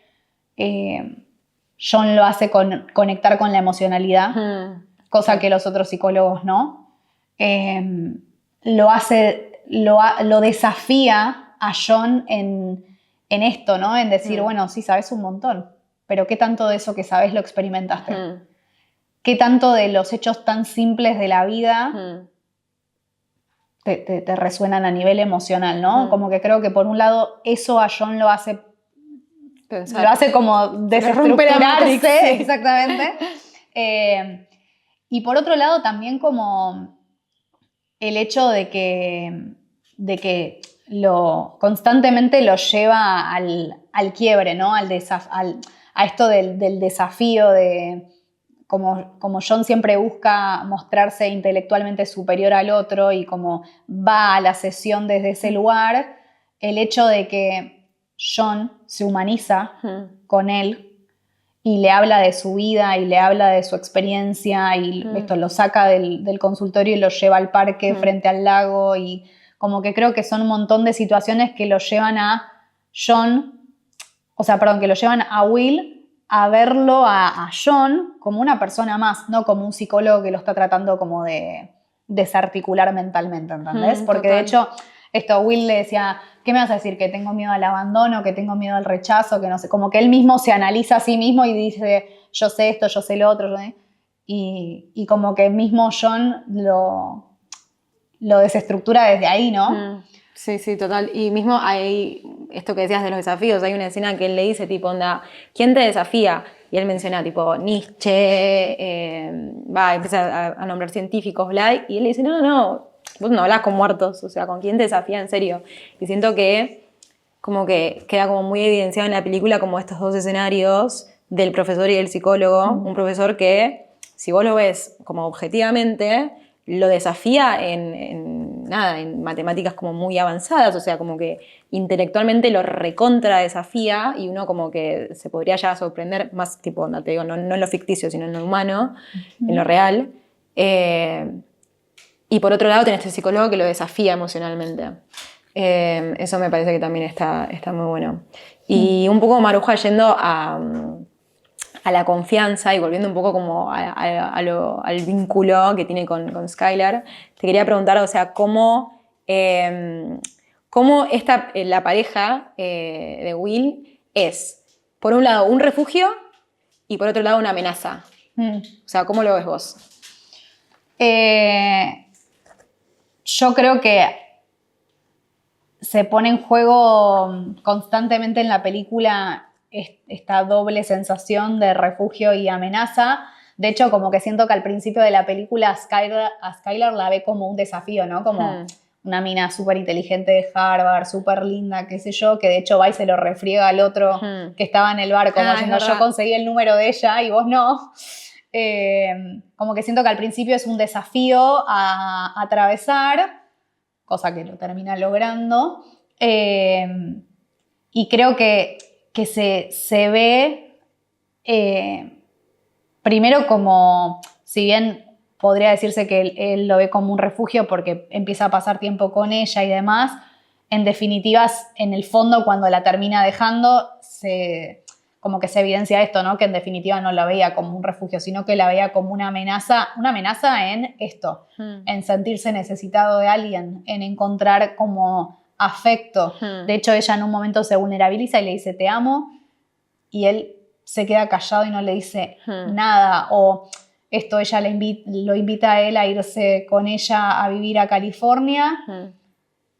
John lo hace conectar con la emocionalidad, cosa que los otros psicólogos no. Lo desafía a John en esto, ¿no? En decir, bueno, sí, sabes un montón, pero ¿qué tanto de eso que sabes lo experimentaste? ¿Qué tanto de los hechos tan simples de la vida te resuenan a nivel emocional, ¿no? Como que creo que por un lado eso a John lo hace pensar. Lo hace como desestructurarse, exactamente. Y por otro lado también como el hecho de que constantemente lo lleva al quiebre, ¿no? A esto del desafío de como John siempre busca mostrarse intelectualmente superior al otro y como va a la sesión desde ese lugar, el hecho de que John se humaniza con él y le habla de su vida y le habla de su experiencia y esto lo saca del consultorio y lo lleva al parque frente al lago, y como que creo que son un montón de situaciones que lo llevan a que lo llevan a Will a verlo a John como una persona más, no como un psicólogo que lo está tratando como de desarticular mentalmente, ¿entendés? Porque de hecho, Will le decía, ¿qué me vas a decir? Que tengo miedo al abandono, que tengo miedo al rechazo, que no sé, como que él mismo se analiza a sí mismo y dice, yo sé esto, yo sé lo otro, y como que mismo John lo desestructura desde ahí, ¿no? Sí, sí, total. Y mismo hay esto que decías de los desafíos, hay una escena que él le dice, tipo, onda, ¿quién te desafía? Y él menciona, tipo, Nietzsche, empieza a nombrar científicos, bla, y él le dice, no, vos no hablas con muertos, o sea, ¿con quién te desafía en serio? Y siento que como que queda como muy evidenciado en la película como estos dos escenarios del profesor y del psicólogo. Un profesor que, si vos lo ves como objetivamente, lo desafía en matemáticas como muy avanzadas, o sea, como que intelectualmente lo recontra desafía, y uno como que se podría ya sorprender más, tipo, no te digo, no en lo ficticio, sino en lo humano, en lo real. Y por otro lado tenés este psicólogo que lo desafía emocionalmente. Eso me parece que también está muy bueno. Y un poco Maruja yendo a a la confianza y volviendo un poco como al vínculo que tiene con Skylar, te quería preguntar, o sea, cómo la pareja de Will es, por un lado, un refugio y por otro lado, una amenaza. O sea, ¿cómo lo ves vos? Yo creo que se pone en juego constantemente en la película esta doble sensación de refugio y amenaza. De hecho, como que siento que al principio de la película a Skylar la ve como un desafío, ¿no? Como una mina súper inteligente de Harvard, súper linda, qué sé yo, que de hecho va y se lo refriega al otro que estaba en el bar, como diciendo, yo conseguí el número de ella y vos no. Como que siento que al principio es un desafío a atravesar, cosa que lo termina logrando. Y creo que se ve primero como, si bien podría decirse que él lo ve como un refugio porque empieza a pasar tiempo con ella y demás, en definitiva, en el fondo, cuando la termina dejando, como que se evidencia esto, ¿no? Que en definitiva no la veía como un refugio, sino que la veía como una amenaza en esto, en sentirse necesitado de alguien, en encontrar como afecto. De hecho, ella en un momento se vulnerabiliza y le dice, te amo, y él se queda callado y no le dice nada, o esto, ella lo invita a él a irse con ella a vivir a California,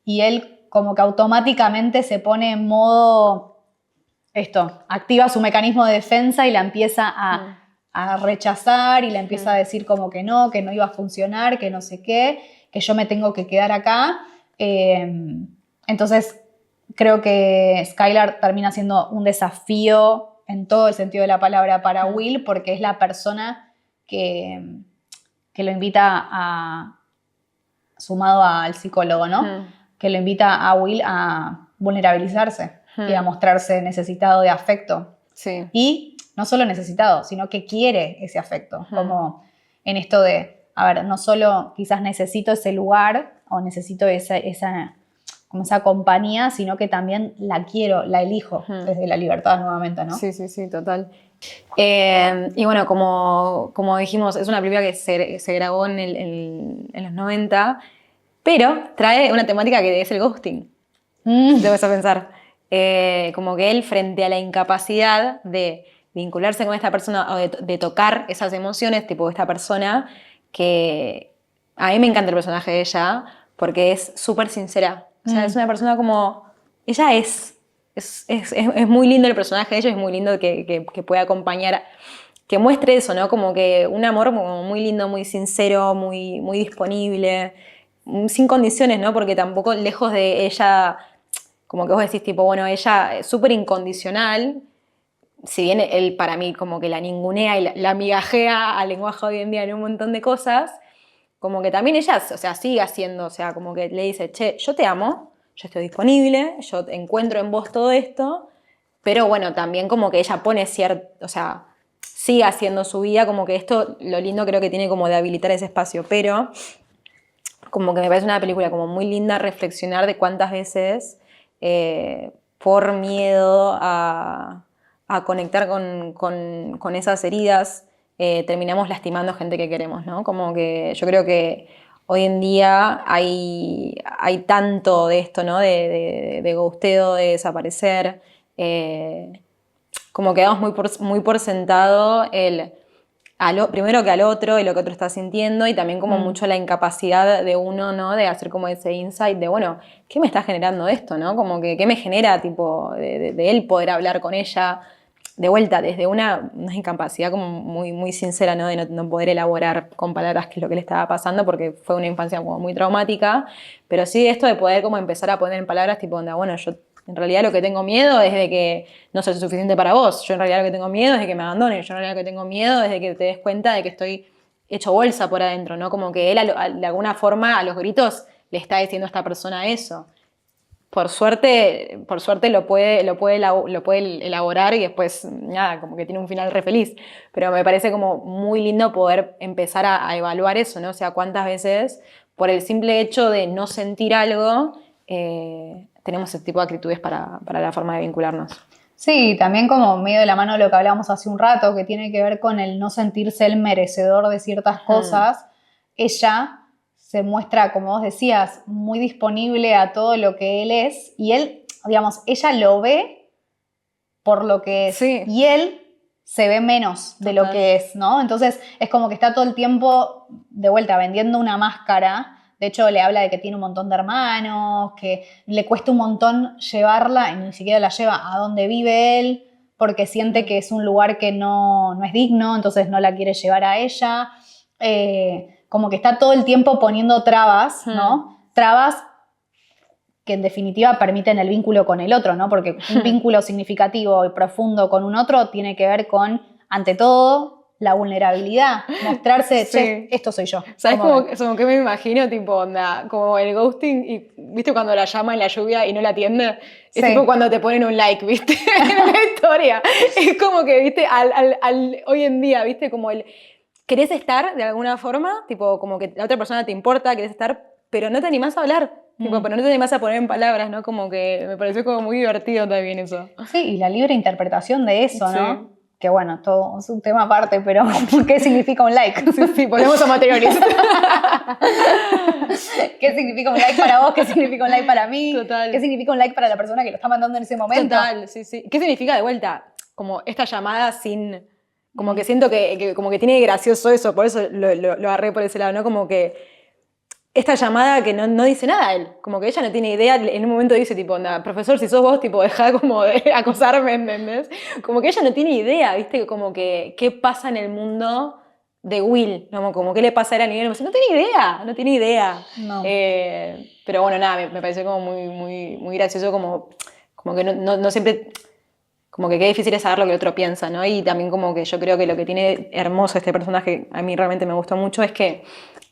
y él como que automáticamente se pone en modo, activa su mecanismo de defensa y la empieza a rechazar y le empieza a decir como que no iba a funcionar, que no sé qué, que yo me tengo que quedar acá. Entonces creo que Skylar termina siendo un desafío en todo el sentido de la palabra para Will, porque es la persona que lo invita sumado al psicólogo, ¿no? Que lo invita a Will a vulnerabilizarse y a mostrarse necesitado de afecto. Sí. Y no solo necesitado, sino que quiere ese afecto. Como en esto de, a ver, no solo quizás necesito ese lugar o necesito esa compañía, sino que también la quiero, la elijo desde la libertad nuevamente, ¿no? Sí, total. Y bueno, como dijimos, es una película que se grabó en los 90, pero trae una temática que es el ghosting. Te vas a pensar. Como que él, frente a la incapacidad de vincularse con esta persona o de tocar esas emociones, tipo esta persona, que a mí me encanta el personaje de ella porque es súper sincera. O sea, es una persona como... Ella es muy lindo el personaje de ella, es muy lindo que pueda acompañar, que muestre eso, ¿no? Como que un amor como muy lindo, muy sincero, muy, muy disponible, sin condiciones, ¿no? Porque tampoco lejos de ella, como que vos decís, tipo, bueno, ella es súper incondicional, si bien él para mí como que la ningunea y la migajea al lenguaje hoy en día en un montón de cosas, como que también ella, o sea, sigue haciendo, o sea, como que le dice, che, yo te amo, yo estoy disponible, yo encuentro en vos todo esto, pero bueno, también como que ella pone cierto, o sea, sigue haciendo su vida, como que esto, lo lindo creo que tiene como de habilitar ese espacio, pero como que me parece una película como muy linda reflexionar de cuántas veces por miedo a conectar con esas heridas terminamos lastimando gente que queremos, ¿no? Como que yo creo que hoy en día hay tanto de esto, ¿no? De ghosteo, de desaparecer. Como que damos muy por sentado primero que al otro y lo que otro está sintiendo, y también como mucho la incapacidad de uno, ¿no? De hacer como ese insight de, bueno, ¿qué me está generando esto, no? Como que, ¿qué me genera, tipo, de él poder hablar con ella de vuelta desde una incapacidad como muy, muy sincera, ¿no? De no poder elaborar con palabras qué es lo que le estaba pasando, porque fue una infancia como muy traumática, pero sí esto de poder como empezar a poner en palabras, tipo, onda, bueno, yo en realidad lo que tengo miedo es de que no soy suficiente para vos. Yo en realidad lo que tengo miedo es de que me abandones. Yo en realidad lo que tengo miedo es de que te des cuenta de que estoy hecho bolsa por adentro, ¿no? Como que él de alguna forma a los gritos le está diciendo a esta persona eso. Por suerte lo puede elaborar y después, nada, como que tiene un final re feliz. Pero me parece como muy lindo poder empezar a evaluar eso, ¿no? O sea, cuántas veces por el simple hecho de no sentir algo... tenemos ese tipo de actitudes para la forma de vincularnos. Sí, también como medio de la mano de lo que hablábamos hace un rato, que tiene que ver con el no sentirse el merecedor de ciertas cosas, ella se muestra, como vos decías, muy disponible a todo lo que él es y él, digamos, ella lo ve por lo que es Sí. y él se ve menos de lo que es, ¿no? Entonces es como que está todo el tiempo de vuelta vendiendo una máscara. De hecho, le habla de que tiene un montón de hermanos, que le cuesta un montón llevarla y ni siquiera la lleva a donde vive él porque siente que es un lugar que no es digno, entonces no la quiere llevar a ella. Como que está todo el tiempo poniendo trabas, ¿no? Trabas que en definitiva permiten el vínculo con el otro, ¿no? Porque un vínculo significativo y profundo con un otro tiene que ver con, ante todo, la vulnerabilidad, mostrarse, Sí. che, esto soy yo. ¿Sabes como que me imagino? Tipo, onda, como el ghosting, y ¿viste cuando la llama en la lluvia y no la atiende? Es Sí. tipo cuando te ponen un like, ¿viste? En una historia. Es como que, ¿viste? Hoy en día, ¿viste? Como querés estar de alguna forma, tipo, como que la otra persona te importa, querés estar, pero no te animás a hablar. Tipo, pero no te animás a poner en palabras, ¿no? Como que me pareció como muy divertido también eso. Sí, y la libre interpretación de eso, ¿no? Sí. Que bueno, todo es un tema aparte, pero ¿qué significa un like? Sí, volvemos a materiales. ¿Qué significa un like para vos? ¿Qué significa un like para mí? Total. ¿Qué significa un like para la persona que lo está mandando en ese momento? Total, sí, sí. ¿Qué significa de vuelta? Como esta llamada sin... Como que siento que como que tiene gracioso eso, por eso lo agarré por ese lado, ¿no? Como que esta llamada que no dice nada a él, como que ella no tiene idea, en un momento dice tipo, onda, profesor, si sos vos, tipo, dejá como de acosarme, ¿entendés? Como que ella no tiene idea, ¿viste? Como que qué pasa en el mundo de Will, ¿no? Como qué le pasa a él a nivel emocional, no tiene idea. No. Pero bueno, nada, me pareció como muy gracioso, como que no siempre... Como que qué difícil es saber lo que el otro piensa, ¿no? Y también como que yo creo que lo que tiene hermoso este personaje, a mí realmente me gustó mucho, es que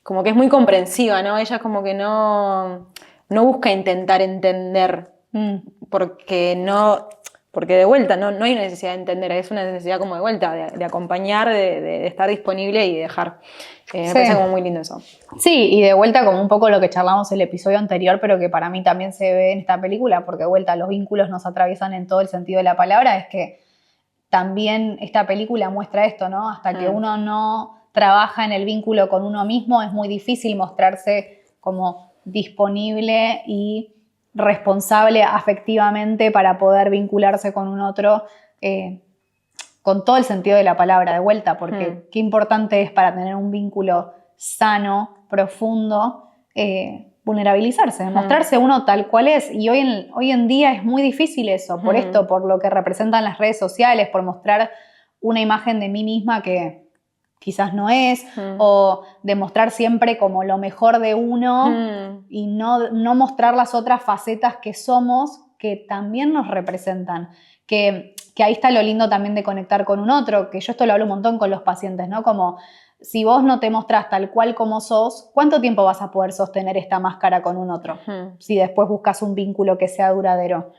como que es muy comprensiva, ¿no? Ella como que no busca intentar entender, porque de vuelta no hay una necesidad de entender, es una necesidad como de vuelta, de acompañar, de estar disponible y de dejar. Me parece como muy lindo eso. Sí, y de vuelta como un poco lo que charlamos el episodio anterior, pero que para mí también se ve en esta película, porque de vuelta los vínculos nos atraviesan en todo el sentido de la palabra, es que también esta película muestra esto, ¿no? Hasta que uno no trabaja en el vínculo con uno mismo, es muy difícil mostrarse como disponible y responsable afectivamente para poder vincularse con un otro con todo el sentido de la palabra de vuelta, porque qué importante es para tener un vínculo sano, profundo, vulnerabilizarse, mostrarse uno tal cual es. Y hoy en día es muy difícil eso, por esto, por lo que representan las redes sociales, por mostrar una imagen de mí misma que quizás no es, o demostrar siempre como lo mejor de uno y no mostrar las otras facetas que somos, que también nos representan. Que ahí está lo lindo también de conectar con un otro, que yo esto lo hablo un montón con los pacientes, ¿no? Como si vos no te mostrás tal cual como sos, ¿cuánto tiempo vas a poder sostener esta máscara con un otro? Si después buscas un vínculo que sea duradero.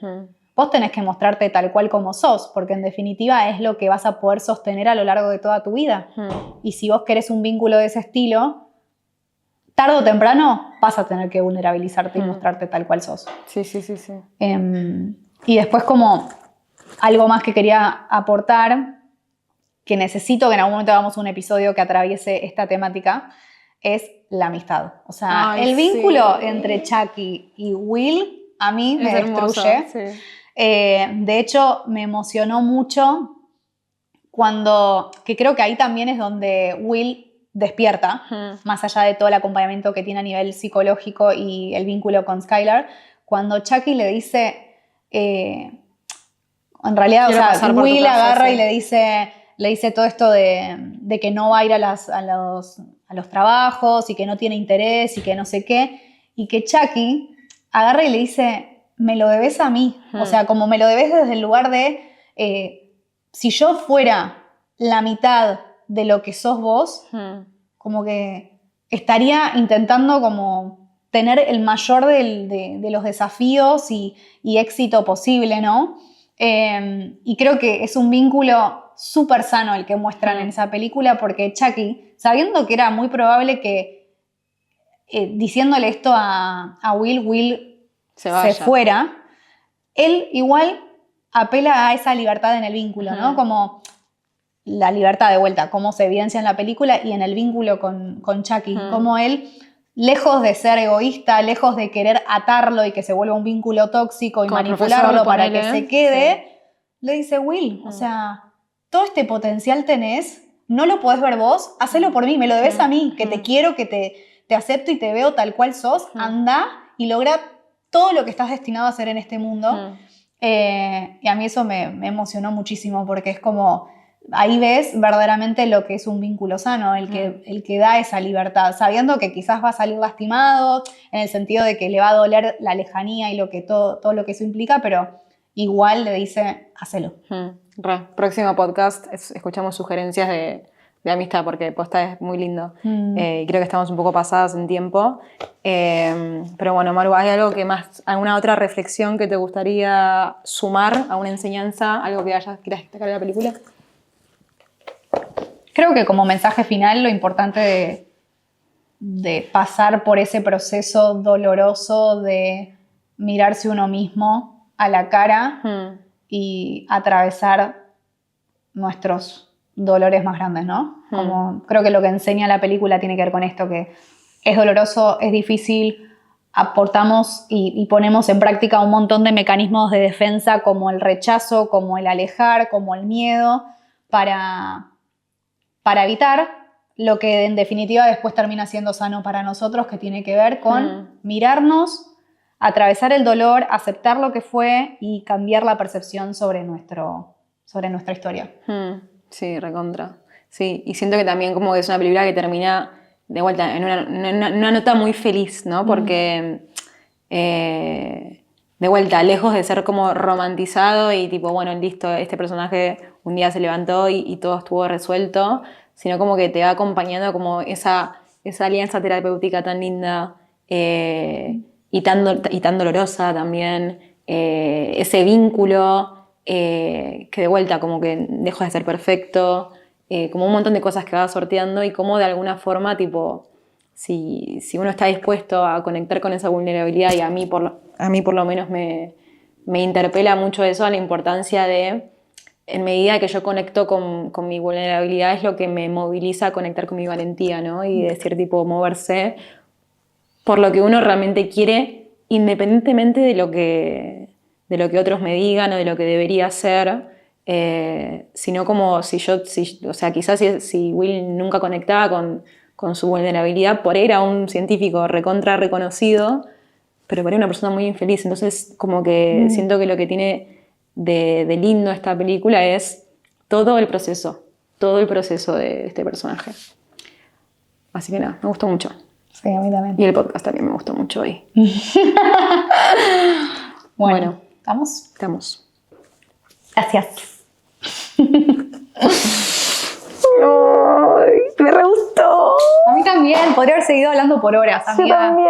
Vos tenés que mostrarte tal cual como sos, porque en definitiva es lo que vas a poder sostener a lo largo de toda tu vida. Y si vos querés un vínculo de ese estilo, tarde o temprano vas a tener que vulnerabilizarte y mostrarte tal cual sos. Sí. Y después como algo más que quería aportar, que necesito que en algún momento hagamos un episodio que atraviese esta temática, es la amistad. O sea, el vínculo entre Chucky y Will a mí me destruye. Sí. De hecho, me emocionó mucho que creo que ahí también es donde Will despierta, más allá de todo el acompañamiento que tiene a nivel psicológico y el vínculo con Skylar, cuando Chucky le dice... en realidad, Quiero o sea, Will casa, agarra sí. y le dice todo esto de que no va a ir a los trabajos y que no tiene interés y que no sé qué. Y que Chucky agarra y le dice, me lo debes a mí. O sea, como me lo debes desde el lugar de, si yo fuera la mitad de lo que sos vos, como que estaría intentando como tener el mayor de los desafíos y éxito posible, ¿no? Y creo que es un vínculo súper sano el que muestran en esa película, porque Chucky, sabiendo que era muy probable que diciéndole esto a Will se fuera, él igual apela a esa libertad en el vínculo, ¿no? Como la libertad de vuelta, cómo se evidencia en la película y en el vínculo con Chucky, cómo él, lejos de ser egoísta, lejos de querer atarlo y que se vuelva un vínculo tóxico y como manipularlo para ponele, que se quede, le dice, Will, o sea, todo este potencial tenés, no lo podés ver vos, hacelo por mí, me lo debes a mí, que te quiero, que te acepto y te veo tal cual sos, anda y logra todo lo que estás destinado a hacer en este mundo. Y a mí eso me emocionó muchísimo porque es como, ahí ves verdaderamente lo que es un vínculo sano, el que da esa libertad, sabiendo que quizás va a salir lastimado, en el sentido de que le va a doler la lejanía y todo lo que eso implica, pero igual le dice, hacelo. Próximo podcast, escuchamos sugerencias de amistad, porque posta es muy lindo. Y creo que estamos un poco pasadas en tiempo. Pero bueno, Maru, ¿hay algo que más, alguna otra reflexión que te gustaría sumar a una enseñanza, algo que quieras destacar de la película? Creo que como mensaje final lo importante de pasar por ese proceso doloroso de mirarse uno mismo a la cara y atravesar nuestros dolores más grandes, ¿no? Como creo que lo que enseña la película tiene que ver con esto, que es doloroso, es difícil, aportamos y ponemos en práctica un montón de mecanismos de defensa como el rechazo, como el alejar, como el miedo, para evitar lo que en definitiva después termina siendo sano para nosotros, que tiene que ver con mirarnos, atravesar el dolor, aceptar lo que fue y cambiar la percepción sobre nuestra historia. Sí, recontra. Sí, y siento que también como que es una película que termina de vuelta en una nota muy feliz, ¿no? Porque de vuelta, lejos de ser como romantizado y tipo, bueno, listo, este personaje un día se levantó y todo estuvo resuelto, sino como que te va acompañando como esa alianza terapéutica tan linda y tan dolorosa también, ese vínculo que de vuelta como que deja de ser perfecto, como un montón de cosas que va sorteando y como de alguna forma tipo si uno está dispuesto a conectar con esa vulnerabilidad, y a mí por lo menos me interpela mucho eso, la importancia de, en medida que yo conecto con mi vulnerabilidad, es lo que me moviliza a conectar con mi valentía, ¿no? Y decir tipo moverse por lo que uno realmente quiere, independientemente de lo que otros me digan o de lo que debería hacer, sino como o sea, quizás si Will nunca conectaba con su vulnerabilidad, por ahí era un científico recontra reconocido, pero por ahí una persona muy infeliz. Entonces como que siento que lo que tiene de lindo esta película es todo el proceso de este personaje. Así que nada, me gustó mucho. Sí, a mí también. Y el podcast también me gustó mucho hoy. Bueno, ¿estamos? Estamos. Gracias. ¡Ay! Me re gustó. A mí también. Podría haber seguido hablando por horas, amiga. Yo también.